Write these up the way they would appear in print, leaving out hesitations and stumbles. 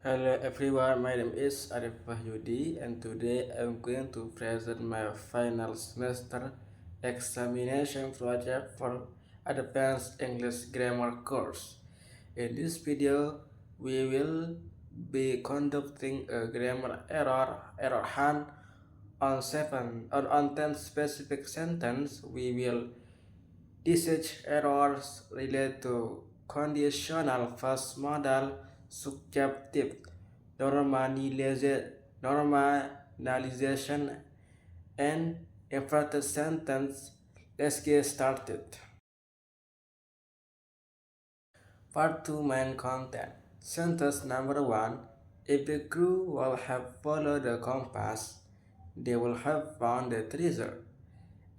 Hello everyone, my name is Arif Wahyudi and today I'm going to present my final semester examination project for Advanced English Grammar course. In this video, we will be conducting a grammar error hunt on 10 specific sentence. We will research errors related to conditional first model, subjunctive, normalization, and inverted sentence. Let's get started. Part 2 main content. Sentence number 1. If the crew will have followed the compass, they will have found the treasure.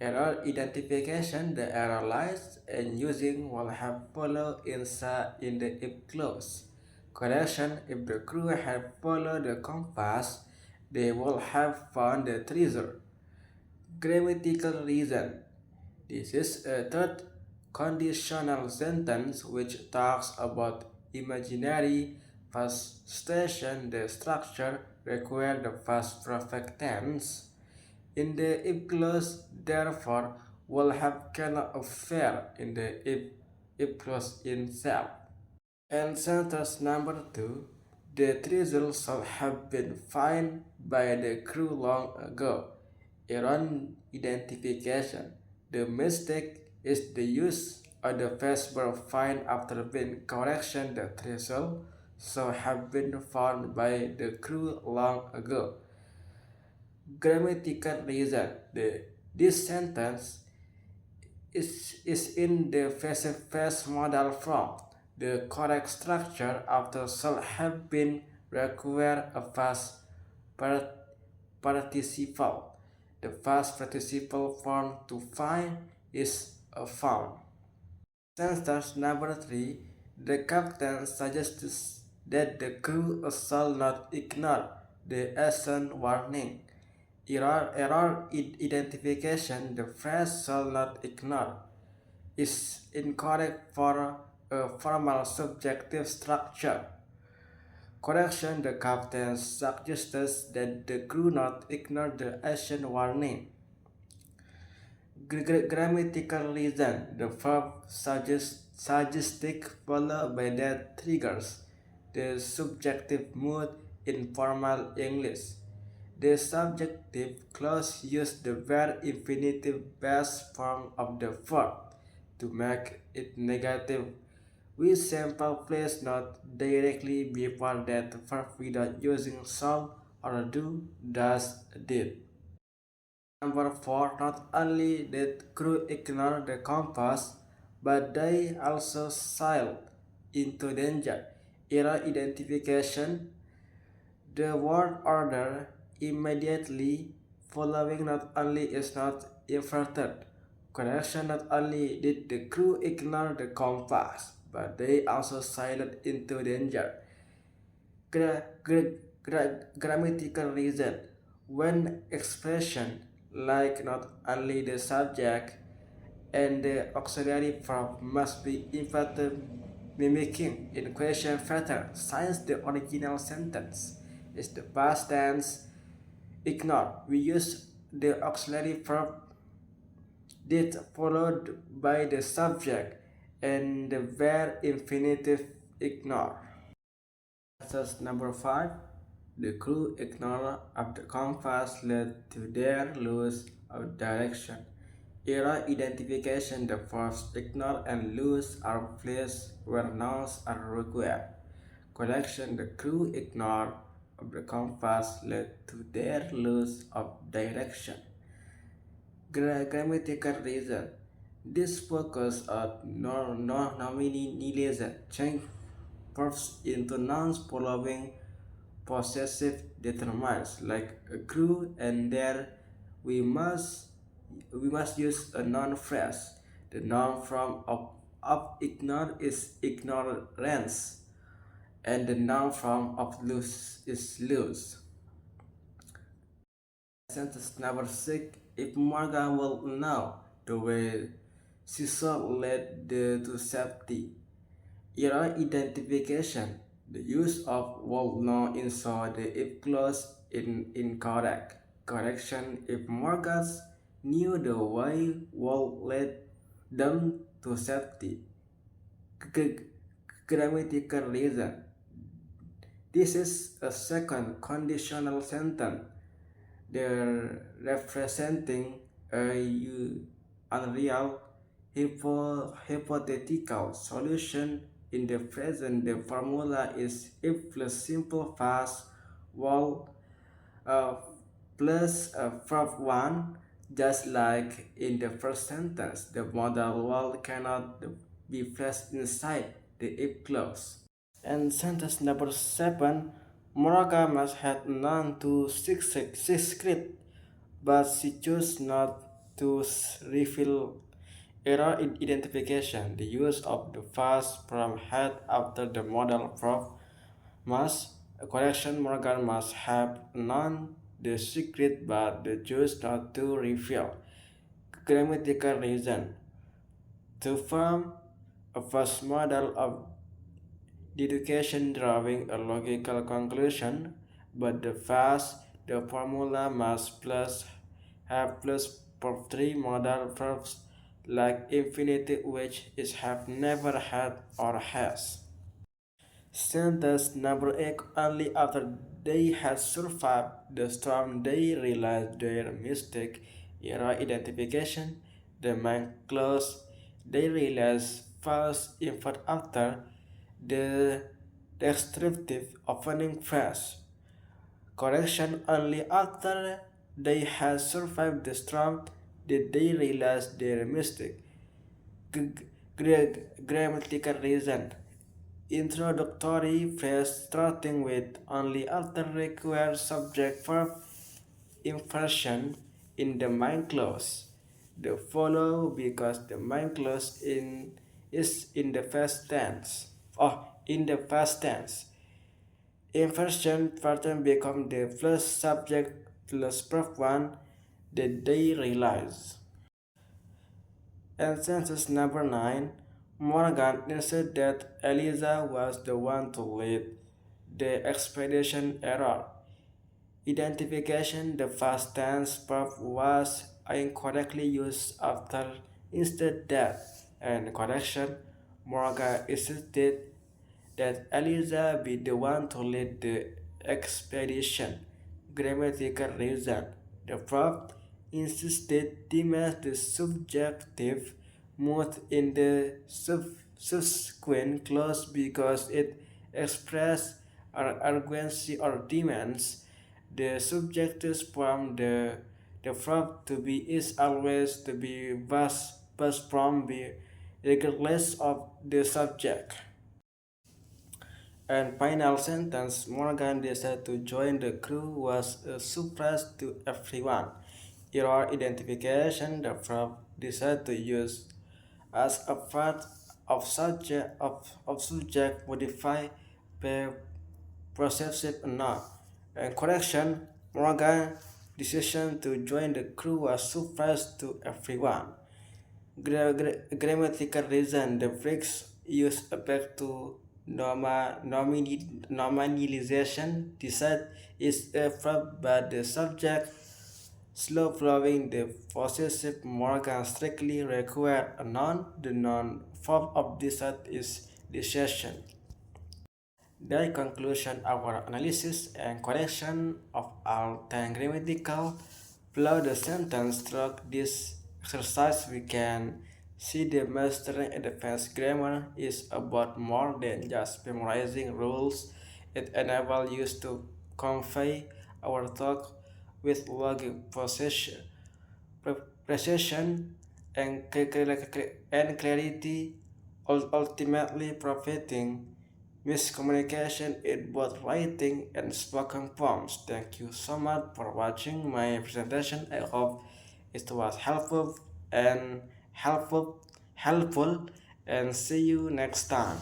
Error identification. The error lies in using will have followed inside in the if clause. Correction. If the crew had followed the compass, they will have found the treasure. Grammatical reason. This is a third conditional sentence which talks about imaginary past station. The structure requires the past perfect tense. In the if clause, therefore, will have cannot affair in the if clause itself. And sentence number 2, the treasure should have been found by the crew long ago. Error identification. The mistake is the use of the past verb find after being correction. The treasure should have been found by the crew long ago. Grammatical reason. This sentence is in the past model form. The correct structure after shall have been require a past participle. The past participle form to find is a found. Sentence number 3. The captain suggests that the crew shall not ignore the action warning. Error identification. The phrase shall not ignore is incorrect for a formal subjective structure. Correction. The captain suggests that the crew not ignore the action warning. Grammatical reason. The verb suggestic followed by that triggers the subjective mood in formal English. The subjective clause uses the verb infinitive base form of the verb to make it negative. We sample place not directly before that verb without using shall or do, does, did. Number 4. Not only did crew ignore the compass, but they also sailed into danger. Error identification. The word order immediately following not only is not inverted. Correction. Not only did the crew ignore the compass, but they also sailed into danger. Grammatical reason. When expression like not only the subject and the auxiliary verb must be inverted, mimicking in question pattern, since the original sentence is the past tense. Ignore. We use the auxiliary verb did followed by the subject and the verb infinitive ignore. Answers number 5. The crew ignore of the compass led to their loss of direction. Error identification. The verbs ignore and lose are placed where nouns are required. Correction. The crew ignore of the compass led to their loss of direction. Grammatical reason. This focus on nominalism change verbs into nouns following possessive determinants like a crew, and there we must use a noun phrase. The noun form of ignore is ignorance, and the noun form of lose is lose. Sentence number 6. If Morgan will know the way she should lead to safety. Error identification. The use of will not ensure the if clause in incorrect. Correction if Morgans knew the way will lead them to safety. G- Grammatical reason. This is a second conditional sentence. They're representing a unreal hypothetical solution. In the present, the formula is if plus simple past while uh, plus verb 1, just like in the first sentence. The modal wall cannot be placed inside the if clause. And sentence number 7, Moraka must have none to secret, but she chose not to reveal error in identification. The use of the past from had after the modal verb must a correction. Morgan must have known the secret, but the choose not to reveal. Grammatical reason. To form a first model of deduction drawing a logical conclusion, but the formula must plus have plus for three modal verbs like infinitive, which is have never had or has. Sentence number 8, only after they had survived the storm they realized their mistake. Error identification. The main clause they realized false inferred after the descriptive opening phrase. Correction, only after they had survived the storm did they realize their mistake. Grammatical reason. Introductory phrase starting with only after requires subject verb inversion in the main clause. The follow because the main clause is in the past tense. In the past tense. Inversion pattern become the plus subject plus verb 1 that they realize. And sentence number 9, Morgan insisted that Eliza was the one to lead the expedition. Error. Identification. The past tense verb was incorrectly used after instead that. And correction. Morgan insisted that Eliza be the one to lead the expedition. Grammatical reason. The verb insisted demands the subjective mood in the subsequent clause because it expresses urgency or demands. The subjective form the verb to be is always to be was from be regardless of the subject. And final sentence, Morgan decided to join the crew was a surprise to everyone. Error identification, the verb decided to use as a part of subject modify by possessive noun. And correction, Morgan decision to join the crew was surprise to everyone. Grammatical reason, the phrase use back to nominalization. Decide is a verb but the subject slow flowing. The possessive Morgan strictly require a noun. The noun form of decide is decision. Their conclusion, our analysis and correction of all 10 grammatical flow the sentence through this exercise we can see the mastering advanced grammar is about more than just memorizing rules. It enables you to convey our thought with logic precision and clarity, ultimately preventing miscommunication in both writing and spoken forms. Thank you so much for watching my presentation. I hope it was helpful and helpful and see you next time.